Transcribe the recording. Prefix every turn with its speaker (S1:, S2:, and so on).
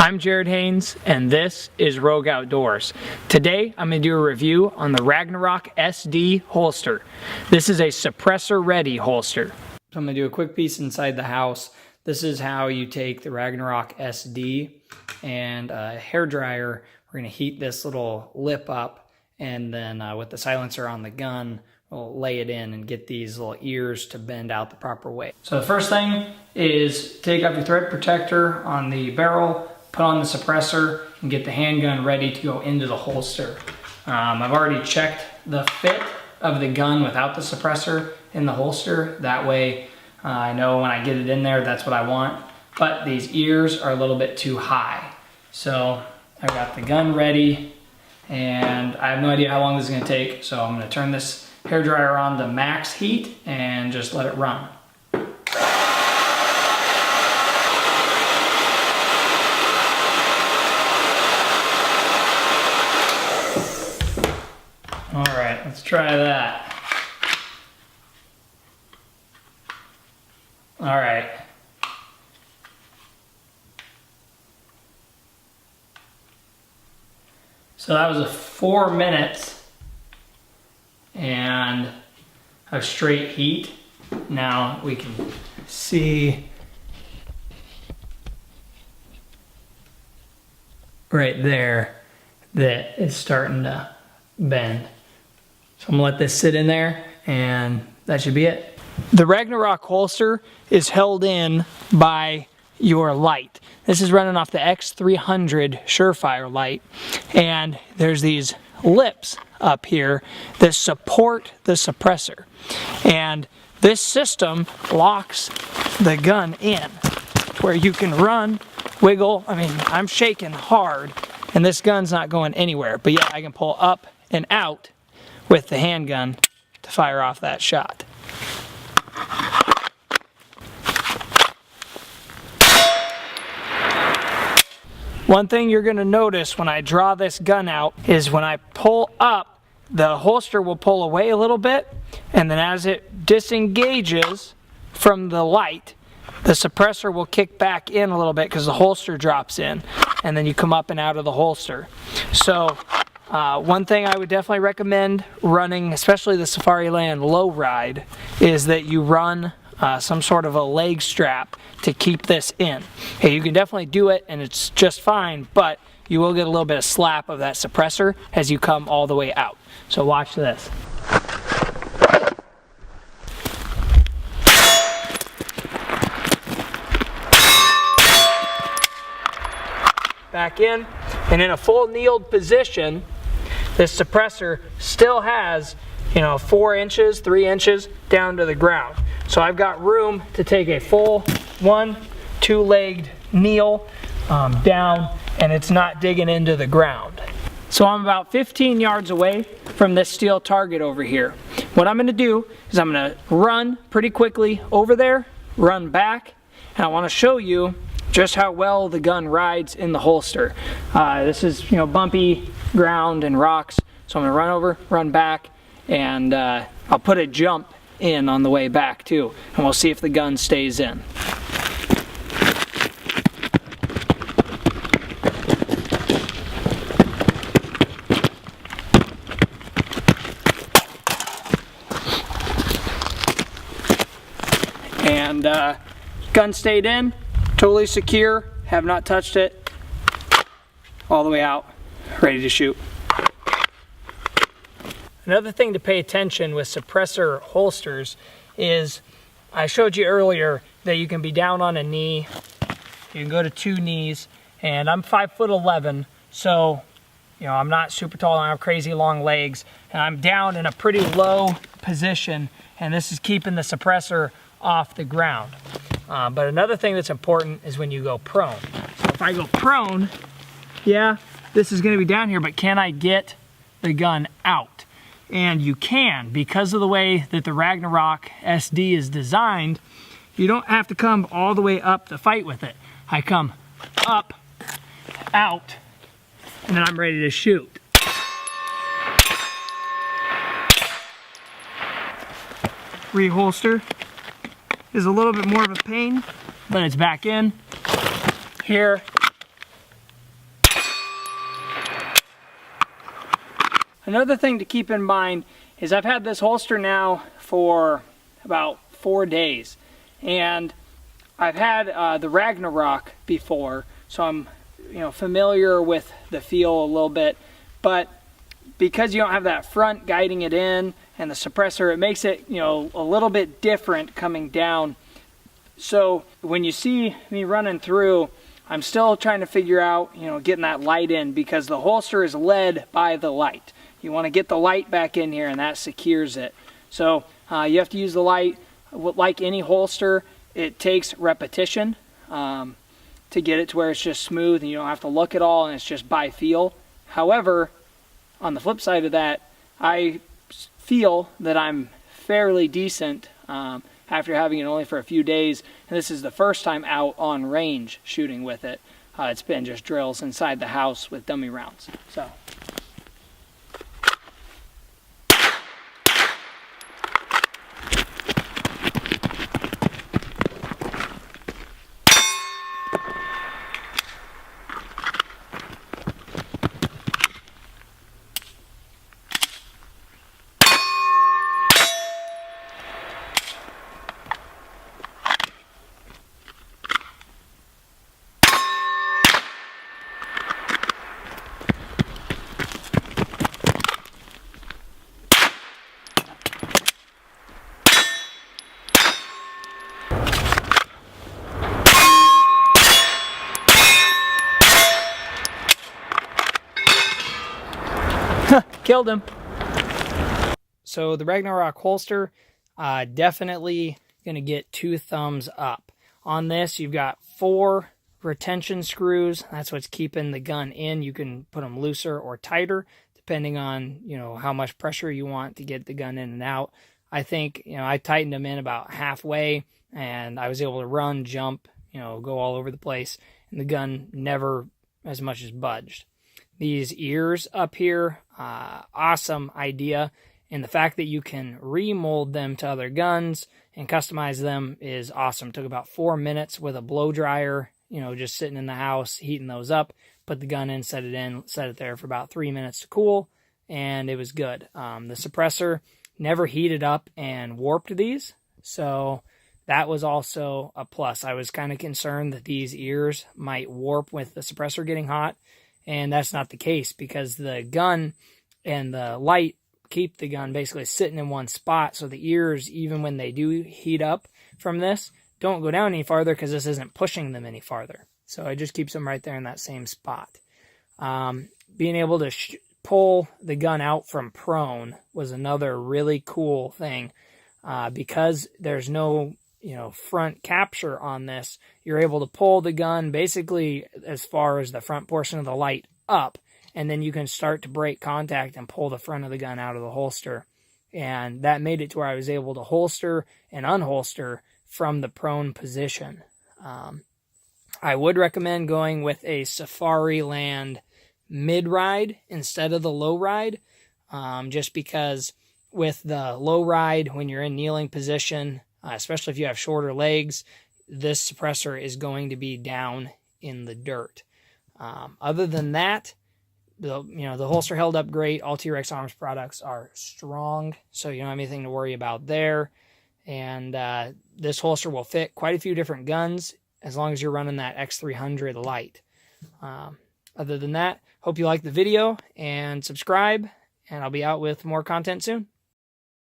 S1: I'm Jared Haynes, and this is Rogue Outdoors. Today, I'm going to do a review on the Ragnarok SD holster. This is a suppressor-ready holster. So I'm going to do a quick piece inside the house. This is how you take the Ragnarok SD and a hairdryer. We're going to heat this little lip up, and then with the silencer on the gun, we'll lay it in and get these little ears to bend out the proper way. So the first thing is take off your thread protector on the barrel, put on the suppressor, and get the handgun ready to go into the holster. I've already checked the fit of the gun without the suppressor in the holster. That way I know when I get it in there, that's what I want. But these ears are a little bit too high. So I've got the gun ready, and I have no idea how long this is going to take. So I'm going to turn this hairdryer on to max heat and just let it run. All right, let's try that. All right. So that was a 4 minutes and of straight heat. Now we can see right there that it's starting to bend. So I'm gonna let this sit in there, and that should be it. The Ragnarok holster is held in by your light. This is running off the X300 Surefire light, and there's these lips up here that support the suppressor. And this system locks the gun in where you can run, wiggle. I mean, I'm shaking hard, and this gun's not going anywhere, but yeah, I can pull up and out with the handgun to fire off that shot. One thing you're going to notice when I draw this gun out is when I pull up, the holster will pull away a little bit, and then as it disengages from the light, the suppressor will kick back in a little bit because the holster drops in, and then you come up and out of the holster. So one thing I would definitely recommend running, especially the Safariland low ride, is that you run some sort of a leg strap to keep this in. Hey, you can definitely do it and it's just fine, but you will get a little bit of slap of that suppressor as you come all the way out. So watch this. Back in, and in a full kneeled position, this suppressor still has, 4 inches, 3 inches down to the ground. So I've got room to take a full 1, 2-legged kneel down, and it's not digging into the ground. So I'm about 15 yards away from this steel target over here. What I'm going to do is I'm going to run pretty quickly over there, run back, and I want to show you just how well the gun rides in the holster. This is bumpy ground and rocks, so I'm going to run over, run back, and I'll put a jump in on the way back too, and we'll see if the gun stays in. And gun stayed in, totally secure, have not touched it, all the way out, ready to shoot. Another thing to pay attention with suppressor holsters is, I showed you earlier that you can be down on a knee, you can go to 2 knees, and I'm 5'11", so I'm not super tall, I have crazy long legs, and I'm down in a pretty low position, and this is keeping the suppressor off the ground. But another thing that's important is when you go prone. So if I go prone, yeah, this is going to be down here, but can I get the gun out? And you can, because of the way that the Ragnarok SD is designed. You don't have to come all the way up to fight with it. I come up, out, and then I'm ready to shoot. Reholster is a little bit more of a pain, but it's back in. Here, Another thing to keep in mind is I've had this holster now for about 4 days, and I've had the Ragnarok before, so I'm familiar with the feel a little bit, but because you don't have that front guiding it in and the suppressor, it makes it a little bit different coming down. So when you see me running through, I'm still trying to figure out getting that light in, because the holster is led by the light. You want to get the light back in here, and that secures it. So you have to use the light. Like any holster, it takes repetition to get it to where it's just smooth and you don't have to look at all, and it's just by feel. However, on the flip side of that, I feel that I'm fairly decent after having it only for a few days, and this is the first time out on range shooting with it. It's been just drills inside the house with dummy rounds. So. Killed him. So the Ragnarok holster, definitely gonna get 2 thumbs up. On this, you've got 4 retention screws. That's what's keeping the gun in. You can put them looser or tighter, depending on how much pressure you want to get the gun in and out. I think I tightened them in about halfway, and I was able to run, jump, go all over the place, and the gun never as much as budged. These ears up here, awesome idea. And the fact that you can remold them to other guns and customize them is awesome. Took about 4 minutes with a blow dryer, just sitting in the house, heating those up, put the gun in, set it there for about 3 minutes to cool, and it was good. The suppressor never heated up and warped these, so that was also a plus. I was kind of concerned that these ears might warp with the suppressor getting hot, and that's not the case, because the gun and the light keep the gun basically sitting in one spot, so the ears, even when they do heat up from this, don't go down any farther because this isn't pushing them any farther. So it just keeps them right there in that same spot. Being able to pull the gun out from prone was another really cool thing, because there's no front capture on this. You're able to pull the gun basically as far as the front portion of the light up, and then you can start to break contact and pull the front of the gun out of the holster. And that made it to where I was able to holster and unholster from the prone position. I would recommend going with a Safari Land mid-ride instead of the low ride, just because with the low ride, when you're in kneeling position, especially if you have shorter legs, this suppressor is going to be down in the dirt. Other than that, the holster held up great. All T.Rex Arms products are strong, so you don't have anything to worry about there. And this holster will fit quite a few different guns as long as you're running that X300 light. Other than that, hope you liked the video and subscribe, and I'll be out with more content soon.